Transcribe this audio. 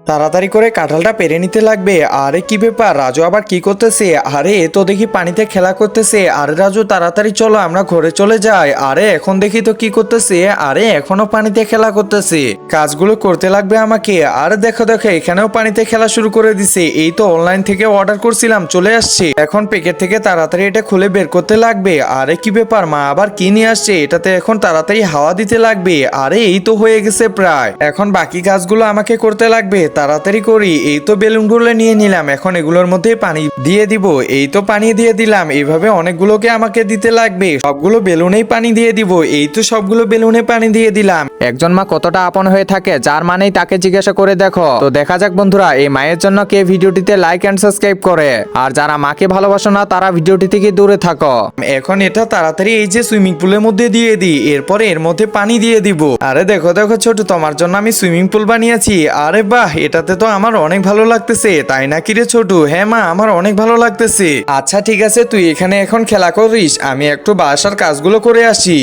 তাড়াতাড়ি করে কাঁঠালটা পেরে নিতে লাগবে। আরে কি ব্যাপার, রাজু আবার কি করতেছে? আরে এ তো দেখি পানিতে খেলা করতেছে। আরে রাজু তাড়াতাড়ি চলো, আমরা ঘরে চলে যাই। আরে এখন দেখি তো কি করতেছে। আরে এখনো পানিতে খেলা করতেছে, কাজগুলো করতে লাগবে আমাকে। আরে দেখো দেখো, এখানেও পানিতে খেলা শুরু করে দিছে। এই তো অনলাইন থেকে অর্ডার করছিলাম, চলে আসছে। এখন প্যাকেট থেকে তাড়াতাড়ি এটা খুলে বের করতে লাগবে। আরে কি ব্যাপার, মা আবার কি নিয়ে আসছে? এটাতে এখন তাড়াতাড়ি হাওয়া দিতে লাগবে। আরে এই তো হয়ে গেছে প্রায়, এখন বাকি কাজগুলো আমাকে করতে লাগবে। তাড়াতাড়ি করি। এই তো বেলুনগুলো নিয়ে নিলাম, এখন এগুলোর মধ্যে পানি দিয়ে দিব। এই তো পানি দিয়ে দিলাম। এইভাবে অনেকগুলোকে আমাকে দিতে লাগবে, সবগুলো বেলুনেই পানি দিয়ে দিব। এই তো সবগুলো বেলুনে পানি দিয়ে দিলাম। একজন মা কতটা আপন হয়ে থাকে, যার মানেই তাকে জিজ্ঞাসা করে দেখো। তো দেখা যাক বন্ধুরা, এই মায়ের জন্য কে ভিডিওটিতে লাইক এন্ড সাবস্ক্রাইব করে, আর যারা মাকে ভালোবাসো না তারা ভিডিওটি থেকে দূরে থাকো। এখন এটা তাড়াতাড়ি এই যে সুইমিং পুলের মধ্যে দিয়ে দিই, এরপরে এর মধ্যে পানি দিয়ে দিব। আরে দেখো দেখো ছোট, তোমার জন্য আমি সুইমিং পুল বানিয়েছি। আরে বাহ, এটাতে তো আমার অনেক ভালো লাগতেছে, তাই নাকি রে ছোট? হ্যাঁ মা, আমার অনেক ভালো লাগতেছে। আচ্ছা ঠিক আছে, তুই এখানে এখন খেলা করিস, আমি একটু বাসার কাজগুলো করে আসি।